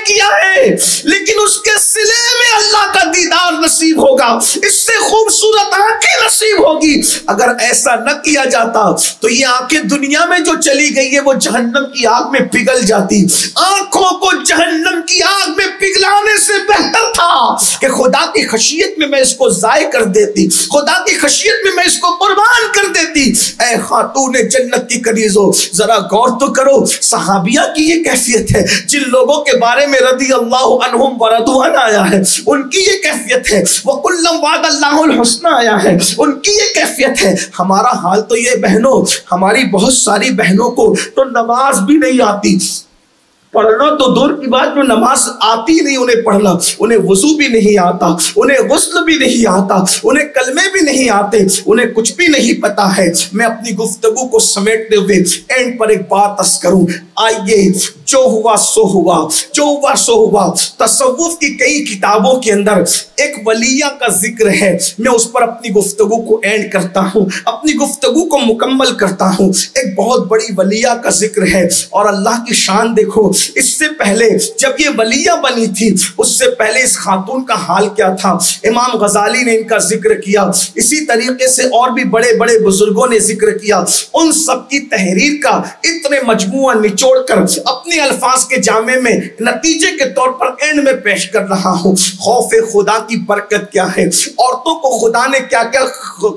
کیا ہے, لیکن اس کے صلے میں اللہ کا دیدار نصیب ہوگا, اس سے خوبصورت آنکھیں نصیب ہوگی. اگر ایسا نہ کیا جاتا تو یہ آنکھیں دنیا میں جو چلی گئی ہے وہ جہنم کی آگ میں پگھل جاتی. آنکھوں کو جہنم کی آگ میں پگھلانے سے بہتر تھا کہ خدا کی خشیت میں میں اس کو ضائع کر دیتی, خدا کی خشیت میں میں اس کو قربان کر دیتی. اے خاتون جنت کی کنیزوں, ذرا غور تو کرو, صحابیہ کی یہ کیفیت ہے, جن لوگوں کے بارے میں رضی اللہ عنہم ورضوا عنہ آیا ہے, ان کی یہ کیفیت ہے. وَكُلًّا وَعَدَ اللَّهُ الْحُسْنَىٰ آیا ہے, ان کی یہ کیفیت ہے. ہمارا حال تو یہ بہنوں, ہماری بہت ساری بہنوں کو تو نماز بھی نہیں آتی, پڑھنا تو دور کی بات, جو نماز آتی نہیں انہیں پڑھنا, انہیں وضو بھی نہیں آتا, انہیں غسل بھی نہیں آتا, انہیں کلمے بھی نہیں آتے, انہیں کچھ بھی نہیں پتا ہے. میں اپنی گفتگو کو سمیٹتے ہوئے اینڈ پر ایک بات عرض کروں. آئیے, جو ہوا سو ہوا, جو ہوا سو ہوا. تصوف کی کئی کتابوں کے اندر ایک ولیہ کا ذکر ہے, میں اس پر اپنی گفتگو کو اینڈ کرتا ہوں, اپنی گفتگو کو مکمل کرتا ہوں. ایک بہت بڑی ولیہ کا ذکر ہے, اور اللہ کی شان دیکھو, اس سے پہلے جب یہ ولیہ بنی تھی, اس سے پہلے اس خاتون کا حال کیا تھا. امام غزالی نے ان کا ذکر کیا, اسی طریقے سے اور بھی بڑے بڑے بزرگوں نے ذکر کیا. ان سب کی تحریر کا اتنے مجموعہ نچوڑ کر اپنے الفاظ کے جامع میں نتیجے کے طور پر اینڈ میں پیش کر رہا ہوں. خوف خدا کی برکت کیا ہے, عورتوں کو خدا نے کیا کیا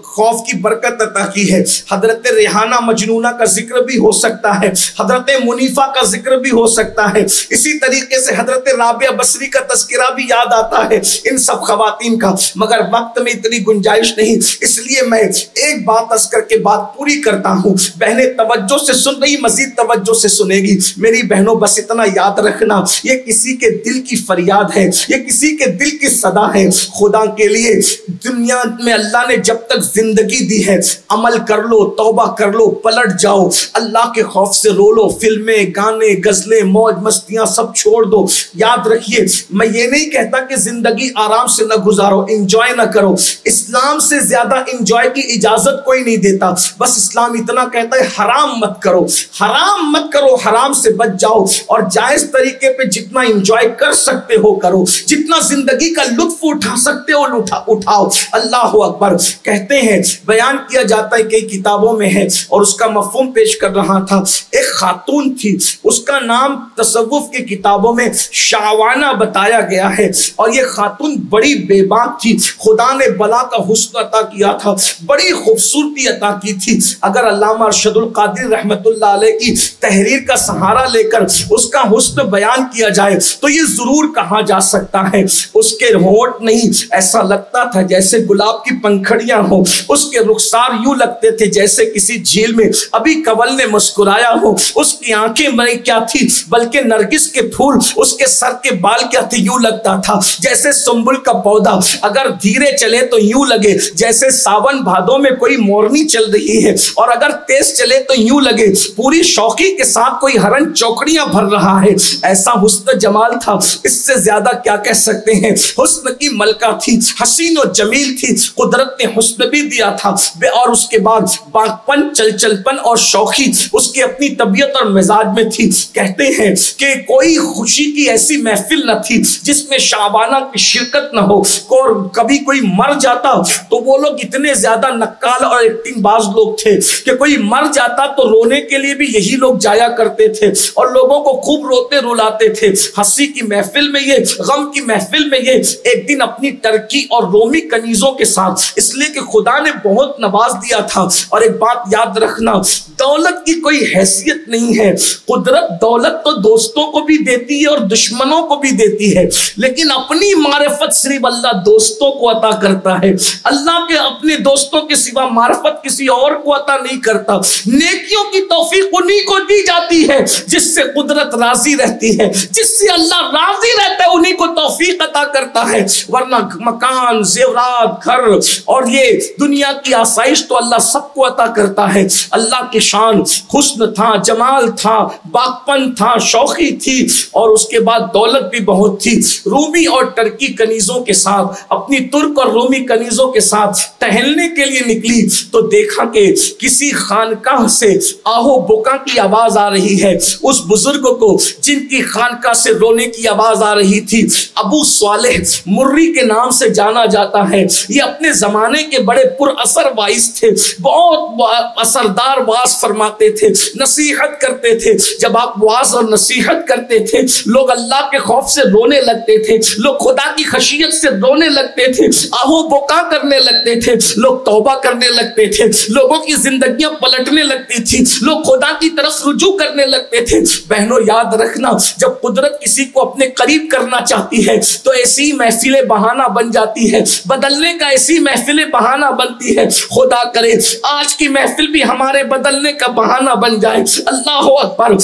خوف کی برکت عطا کی ہے. حضرت ریحانہ مجنونہ کا ذکر بھی ہو سکتا ہے, حضرت منیفہ کا ذکر بھی ہو سکتا ملتا ہے. اسی طریقے سے حضرت رابعہ بصری کا تذکرہ بھی یاد آتا ہے ان سب خواتین کا، مگر وقت میں اتنی گنجائش نہیں، اس لیے میں ایک بات عرض کر کے بات پوری کرتا ہوں. بہنیں توجہ سے سن رہی، مزید توجہ سے سنے گی. میری بہنوں بس اتنا یاد رکھنا، یہ کسی کے دل کی فریاد ہے، یہ کسی کے دل کی صدا ہے. خدا کے لیے دنیا میں اللہ نے جب تک زندگی دی ہے، عمل کر لو، توبہ کر لو، پلٹ جاؤ، اللہ کے خوف سے رو لو. فلمیں، گانے، غزلیں، موج مستیاں سب چھوڑ دو. یاد رکھیے، میں یہ نہیں کہتا کہ زندگی آرام سے نہ گزارو، انجوائے نہ کرو. اسلام سے زیادہ انجوائے کی اجازت کوئی نہیں دیتا. بس اسلام اتنا کہتا ہے حرام مت کرو، حرام مت کرو، حرام سے بچ جاؤ، اور جائز طریقے پہ جتنا انجوائے کر سکتے ہو کرو، جتنا زندگی کا لطف اٹھا سکتے ہو اٹھاؤ. اللہ اکبر. کہتے ہیں، بیان کیا جاتا ہے کئی کتابوں میں ہے، اور اس کا مفہوم پیش کر رہا تھا. ایک خاتون تھی، اس کا نام تصوف کی کتابوں میں شعوانہ بتایا گیا ہے، اور یہ خاتون بڑی بے باک تھی. خدا نے بلا کا حسن عطا کیا تھا، بڑی خوبصورتی عطا کی تھی. اگر علامہ ارشد القادری رحمت اللہ علیہ کی تحریر کا سہارا لے کر اس کا حسن بیان کیا جائے تو یہ ضرور کہا جا سکتا ہے اس کے ہونٹ نہیں، ایسا لگتا تھا جیسے گلاب کی پنکھڑیاں ہوں. اس کے رخسار یوں لگتے تھے جیسے کسی جھیل میں ابھی کنول نے مسکرایا ہو. اس کی آنکھیں میں کیا تھی بلکہ نرگس کے پھول. اس کے سر کے بال کیا تھے، یوں لگتا تھا جیسے سنبل کا پودا. اگر دھیرے چلے تو یوں لگے جیسے ساون بھادوں میں کوئی مورنی چل رہی ہے، اور اگر تیز چلے تو یوں لگے پوری شوقی کے ساتھ کوئی ہرن چوکڑیاں بھر رہا ہے. ایسا حسن جمال تھا، اس سے زیادہ کیا کہہ سکتے ہیں. حسن کی ملکہ تھی، حسین و جمیل تھی. قدرت نے حسن بھی دیا تھا، اور اس کے بعد باغپن، چلچلپن اور شوخی اس کی اپنی طبیعت اور مزاج میں تھی. کہتے ہیں کہ کوئی خوشی کی ایسی محفل نہ تھی جس میں شعبانہ کی شرکت نہ ہو. اور کبھی کوئی مر جاتا تو وہ لوگ اتنے زیادہ نقال اور ایکٹنگ باز لوگ تھے کہ کوئی مر جاتا تو رونے کے لیے بھی یہی لوگ جایا کرتے تھے، اور لوگوں کو خوب روتے رلاتے تھے. ہنسی کی محفل میں یہ، غم کی محفل میں یہ. ایک دن اپنی ٹرکی اور رومی کنیزوں کے ساتھ، اس لیے کہ خدا نے بہت نواز دیا تھا. اور ایک بات یاد رکھنا، دولت کی کوئی حیثیت نہیں ہے. قدرت دولت تو دوستوں کو بھی دیتی ہے اور دشمنوں کو بھی دیتی ہے، لیکن اپنی معرفت صرف اللہ دوستوں کو عطا کرتا ہے. اللہ کے اپنے دوستوں کے سوا معرفت کسی اور کو عطا نہیں کرتا. نیکیوں کی توفیق انہی کو دی جاتی ہے جس سے قدرت راضی رہتی ہے، جس سے اللہ راضی رہتا ہے انہی کو توفیق عطا کرتا ہے. ورنہ مکان، زیورات، گھر اور یہ دنیا کی آسائش تو اللہ سب کو عطا کرتا ہے. اللہ کی شان حسن تھا، جمال تھا، باغپن تھا، شوخی تھی، اور اس کے بعد دولت بھی بہت تھی. رومی اور ٹرکی کنیزوں کے ساتھ، اپنی ترک اور رومی کنیزوں کے ساتھ ٹہلنے کے لیے نکلی تو دیکھا کہ کسی خانقاہ سے آہو بکا کی آواز آ رہی ہے. اس بزرگ کو جن کی خانقاہ سے رونے کی آواز آ رہی تھی ابو صالح مری کے نام سے جانا جاتا ہے. یہ اپنے زمانے کے بڑے پر اثر وائز تھے، بہت اثردار واز فرماتے تھے، نصیحت کرتے تھے. جب آپ واز اور نصیحت کرتے تھے لوگ اللہ کے خوف سے رونے لگتے تھے، لوگ خدا کی خشیت سے رونے لگتے تھے، آہو بکا کرنے لگتے تھے، لوگ توبہ کرنے لگتے تھے، لوگوں کی زندگیاں پلٹنے لگتی تھی، لوگ خدا کی طرف رجوع کرنے لگتے تھے. بہنوں یاد رکھنا، جب قدرت کسی کو اپنے قریب کرنا چاہتی ہے تو ایسی محفلیں بہانہ بن جاتی ہے، بدلنے کا ایسی محفلیں بہانہ بنتی ہے. خدا کرے آج کی محفل بھی ہمارے بدلنے کا بہانہ بن جائے. اللہ اکبر.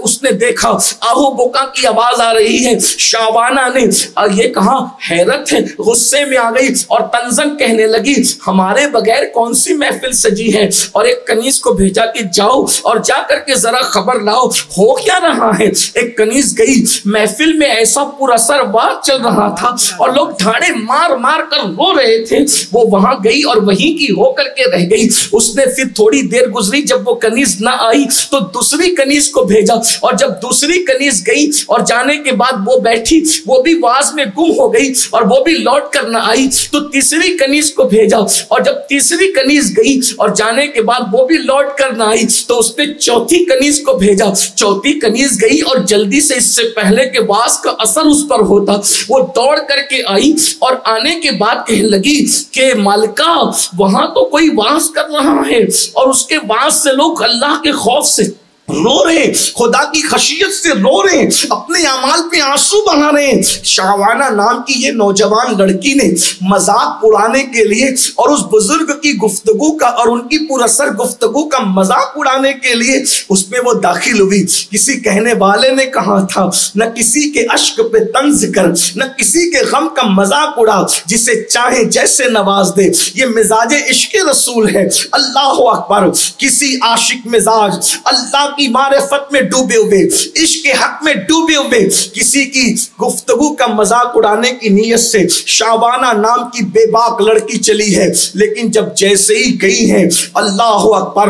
اس نے دیکھا آہو بکا کی آواز آ رہی ہے. شعبانہ نے یہ کہا، حیرت ہے، غصے میں آ گئی اور طنزاً کہنے لگی ہمارے بغیر کون سی محفل سجی ہے. اور ایک کنیز کو بھیجا کہ جاؤ اور جا کر کے ذرا خبر لاؤ ہو کیا رہا ہے. ایک کنیز گئی. محفل میں ایسا پر اثر بات چل رہا تھا اور لوگ ڈھاڑے مار مار کر رو رہے تھے. وہ وہاں گئی اور وہیں کی ہو کر کے رہ گئی. اس نے پھر تھوڑی دیر گزری، جب وہ کنیز نہ آئی تو دوسری کنیز کو بھیجا، اور جب دوسری کنیز گئی اور جانے کے بعد وہ بیٹھی، وہ بھی واز میں گم ہو گئی اور وہ بھی لوٹ کر نہ آئی تو تیسری کنیز کو بھیجا، اور جب تیسری کنیز گئی اور جانے کے بعد وہ بھی لوٹ کر نہ آئی تو اس نے چوتھی کنیز کو بھیجا. چوتھی کنیز گئی اور جلدی سے، اس سے پہلے کہ واز کا اثر اس پر ہوتا، وہ دوڑ کر کے آئی اور آنے کے بعد کہنے لگی کہ مالکہ وہاں تو کوئی واز کر رہا ہے اور اس کے واز سے لوگ اللہ کے خوف سے رو رہے ہیں، خدا کی خشیت سے رو رہے ہیں، اپنے اعمال پہ آنسو بہا رہے ہیں۔ شعوانہ نام کی یہ نوجوان لڑکی نے مذاق اڑانے کے لیے اور اس بزرگ کی گفتگو کا اور ان کی پراثر گفتگو کا مذاق اڑانے کے لیے اس میں وہ داخل ہوئی۔ کسی کہنے والے نے کہا تھا، نہ کسی کے اشک پہ طنز کر، نہ کسی کے غم کا مذاق اڑا، جسے چاہے جیسے نواز دے۔ یہ مزاج عشق رسول ہے۔ اللہ اکبر۔ کسی عاشق مزاج اللہ کی معرفت میں ڈوبے ہوئے، عشق کے حق میں ڈوبے ہوئے کسی کی گفتگو کا مذاق اڑانے کی نیت سے شعبانہ نام کی بے باک لڑکی چلی ہے، لیکن جب جیسے ہی گئی ہیں، اللہ اکبر،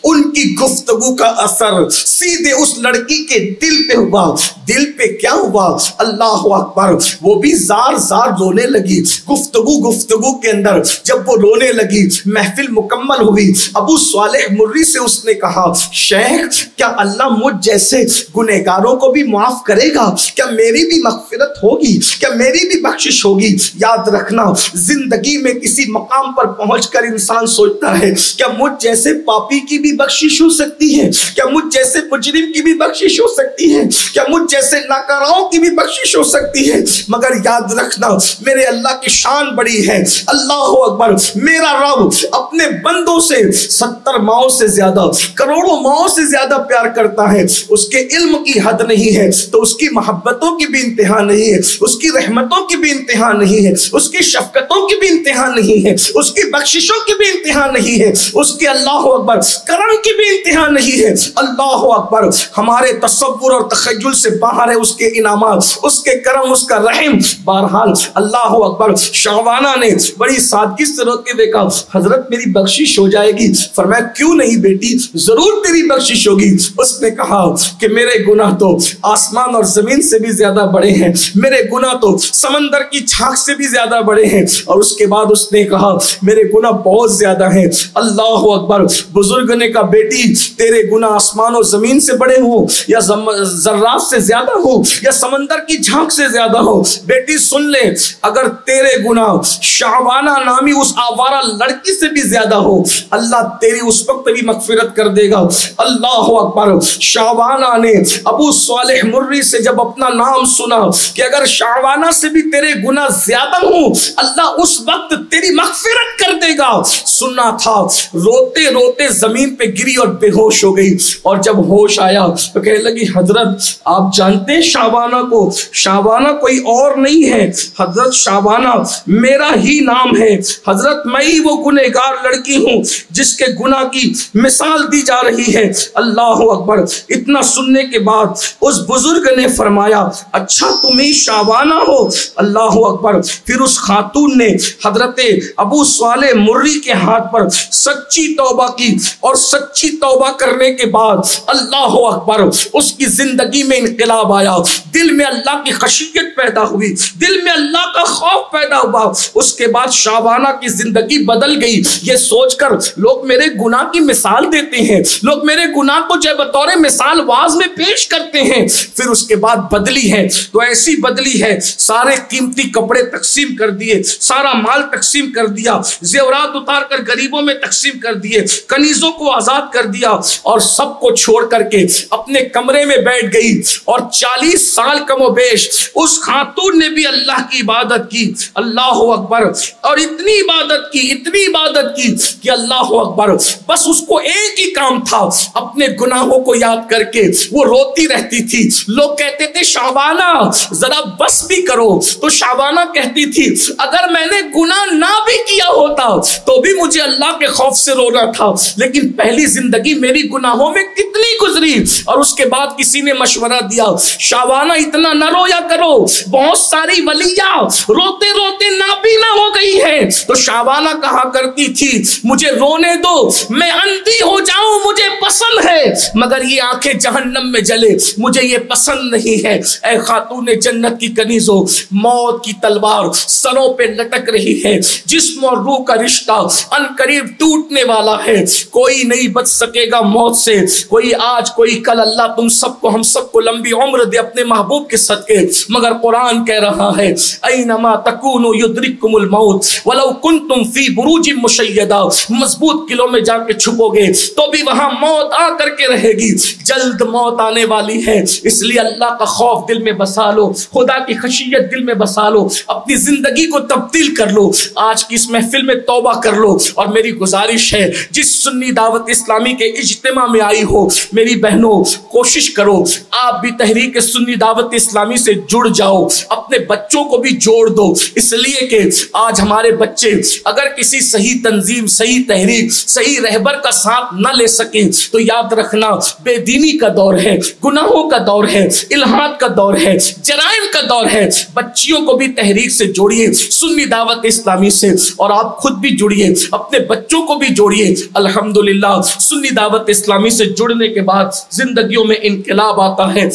ان کی گفتگو کا اثر سیدھے اس لڑکی کے دل پہ ہوا۔ دل پہ کیا ہوا؟ اللہ اکبر، وہ بھی زار زار رونے لگی۔ گفتگو کے اندر جب وہ رونے لگی، محفل مکمل ہوئی، ابو صالح مری سے اس نے کہا، شیخ کیا اللہ مجھ جیسے گنہگاروں کو بھی معاف کرے گا؟ کیا میری بھی مغفرت ہوگی؟ کیا میری بھی بخشش ہوگی؟ یاد رکھنا، زندگی میں کسی مقام پر پہنچ کر انسان سوچتا ہے کیا مجھ جیسے پاپی کی بھی بخشش ہو سکتی ہے؟ کیا مجھ جیسے مجرم کی بھی بخشش ہو سکتی ہے؟ کیا مجھ جیسے ناکاراؤں کی بھی بخشش ہو سکتی ہے؟ مگر یاد رکھنا، میرے اللہ کی شان بڑی ہے۔ اللہ اکبر، میرا رب اپنے بندوں سے 70 ماؤں سے زیادہ، کروڑوں ماؤں سے زیادہ پیار کرتا ہے۔ اس کے علم کی حد نہیں ہے تو اس کی محبتوں کی بھی انتہا نہیں ہے، اس کی رحمتوں کی بھی انتہا نہیں ہے، اس کی شفقتوں کی بھی انتہا نہیں ہے، اس کی بخششوں کی بھی انتہا نہیں ہے، اس کے اللہ اکبر کرم کی بھی انتہا نہیں ہے۔ اللہ اکبر، ہمارے تصور اور تخیل سے باہر ہے اس کے انعامات، اس کے کرم، اس کا رحم۔ بہرحال اللہ اکبر، شعبانہ نے بڑی سادگی سے روتے ہوئے کہا، حضرت میری بخشش ہو جائے گی؟ فرمایا کیوں نہیں بیٹی، ضرور تیری بخشش ہوگی۔ اس نے کہا کہ میرے گناہ تو آسمان اور زمین سے بھی زیادہ بڑے ہیں، میرے گناہ تو سمندر کی چھاک سے بھی زیادہ بڑے ہیں۔ اور اس کے بعد اس نے کہا میرے گناہ بہت زیادہ ہیں۔ اللہ اکبر، بزرگ نے کہا بیٹی تیرے گناہ آسمان و زمین سے بڑے ہوں یا ذرات سے زیادہ ہو یا سمندر کی جھانک سے زیادہ ہو، بیٹی سن لے، اگر تیرے گناہ شعبانہ نامی اس آوارہ لڑکی سے بھی زیادہ ہو، اللہ تیری اس وقت بھی مغفرت کر دے گا۔ اللہ اکبر، شعبانہ نے ابو صالح مری سے جب اپنا نام سنا کہ اگر شعبانہ سے بھی تیرے گناہ زیادہ ہوں، اللہ اس وقت تیری مغفرت کر دے گا، سننا تھا۔ روتے روتے زمین پہ گری اور بے ہوش ہو گئی، اور جب ہوش آیا تو کہنے لگی حضرت آپ جانتے ہیں شعبانہ کو؟ شعبانہ کوئی اور نہیں ہے حضرت، شعبانہ میرا ہی نام ہے حضرت، میں ہی وہ گنہگار لڑکی ہوں جس کے گناہ کی مثال دی جا رہی ہے۔ اللہ اکبر، اتنا سننے کے بعد اس بزرگ نے فرمایا اچھا تم ہی شعبانہ ہو؟ اللہ اکبر، پھر اس خاتون نے حضرت ابو صالح مری کے ہاتھ پر سچی توبہ کی، اور سچی توبہ کرنے کے بعد اللہ اکبر اس کی زندگی میں انقلاب آیا، دل میں اللہ کی خشیت پیدا ہوئی، دل میں اللہ کا خوف پیدا ہوا۔ اس کے بعد شعبانہ کی زندگی بدل گئی۔ یہ سوچ کر لوگ میرے گناہ کی مثال دیتے ہیں، لوگ میرے گناہ کو جو بطور مثال واز میں پیش کرتے ہیں، پھر اس کے بعد بدلی ہے تو ایسی بدلی ہے، سارے قیمتی کپڑے تقسیم کر دیے، سارا مال تقسیم کر دیا، زیورات اتار کر غریبوں میں تقسیم کر دیے، کنیزوں کو آزاد کر دیا، اور سب کو چھوڑ کر کے اپنے کمرے میں بیٹھ گئی۔ اور 40 سال کم و بیش اس خاتون نے بھی اللہ کی عبادت کی۔ اللہ اکبر، اور اتنی عبادت کی، اتنی عبادت کی کہ اللہ اکبر، بس اس کو ایک ہی کام تھا، اپنے گناہوں کو یاد کر کے وہ روتی رہتی تھی۔ لوگ کہتے تھے شعبانہ ذرا بس بھی کرو، تو شعبانہ کہتی تھی اگر میں نے گناہ نہ بھی کیا ہوتا تو بھی مجھے اللہ کے خوف سے رونا تھا، لیکن پہلی زندگی میری گناہوں میں کتنی گزری۔ اور اس کے بعد کسی نے مشورہ دیا شعبانہ اتنا نہ رویا کرو، بہت ساری ولیاں روتے روتے نابینا ہو گئی ہے۔ تو شعبانہ کہا کرتی تھی مجھے رونے دو، میں اندھی ہو جاؤں مجھے پسند ہے، مگر یہ آنکھیں جہنم میں جلے مجھے یہ پسند نہیں ہے۔ اے خاتون جنت کی کنیزوں، موت کی تلوار سروں پہ لٹک رہی ہے، جسم اور روح کا رشتہ ان قریب ٹوٹنے والا ہے، کوئی نہیں بچ سکے گا موت سے، کوئی آج کوئی کل۔ اللہ تم سب کو، ہم سب کو لمبی عمر دے اپنے محبوب کے صدقے، مگر قرآن کہہ رہا ہے اینما تکونوا یدرککم الموت ولو کنتم فی بروج مشیدہ، مضبوط قلعوں میں جا کے چھپو گے تو بھی وہاں موت آ کر کے رہے گی، جلد موت آنے والی ہے، اس لیے اللہ کا خوف دل میں بسا لو، خدا کی خشیت دل میں بسا لو، اپنی زندگی کو تبدیل کر لو، آج کی اس محفل میں توبہ کر لو۔ اور میری گزارش ہے جس سنی دعوت اسلامی کے اجتماع میں آئی ہو میری بہنوں، کوشش کرو آپ بھی تحریک سنی دعوت اسلامی سے جڑ جاؤ، اپنے بچوں کو بھی جوڑ دو، اس لیے کہ آج ہمارے بچے اگر کسی صحیح تنظیم، صحیح تحریک، صحیح رہبر کا ساتھ نہ لے سکیں تو یاد رکھنا بے دینی کا دور ہے، گناہوں کا دور ہے، الحاد کا دور ہے، جرائم کا دور ہے۔ بچیوں کو بھی تحریک سے جوڑیے، سنی دعوت اسلامی سے، اور آپ خود بھی جڑیے، اپنے بچوں کو بھی جوڑیے۔ الحمدللہ سنی دعوت اسلامی سے جڑنے کے بعد زندگیوں میں انقلاب آتا ہے،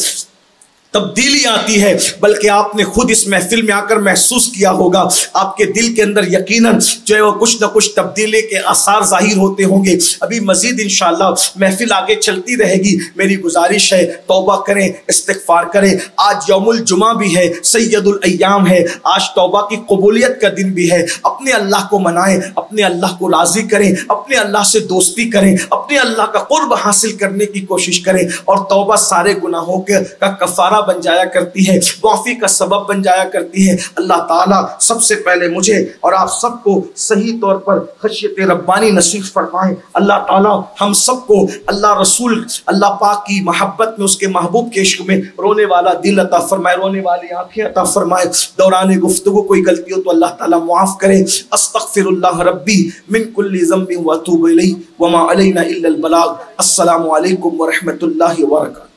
تبدیلی آتی ہے، بلکہ آپ نے خود اس محفل میں آ کر محسوس کیا ہوگا، آپ کے دل کے اندر یقیناً جو ہے وہ کچھ نہ کچھ تبدیلی کے آثار ظاہر ہوتے ہوں گے۔ ابھی مزید انشاءاللہ محفل آگے چلتی رہے گی، میری گزارش ہے توبہ کریں، استغفار کریں۔ آج یوم الجمعہ بھی ہے، سید الایام ہے، آج توبہ کی قبولیت کا دن بھی ہے، اپنے اللہ کو منائیں، اپنے اللہ کو راضی کریں، اپنے اللہ سے دوستی کریں، اپنے اللہ کا قرب حاصل کرنے کی کوشش کریں، اور توبہ سارے گناہوں کا کفارہ بن جایا کرتی ہے، معافی کا سبب بن جایا کرتی ہے۔ اللہ تعالیٰ سب سے پہلے مجھے اور آپ سب کو صحیح طور پر خشیت ربانی نصیب فرمائے۔ اللہ تعالیٰ ہم سب کو اللہ رسول اللہ پاک کی محبت میں، اس کے محبوب کے عشق میں رونے والا دل عطا فرمائے، رونے والی آنکھیں عطا فرمائے۔ دوران گفتگو کوئی غلطی ہو تو اللہ تعالیٰ معاف کرے۔ استغفر اللہ ربی من کل ذنب واتوب الیہ وما علینا الا البلاغ۔ السلام علیکم ورحمۃ اللہ وبرکاتہ۔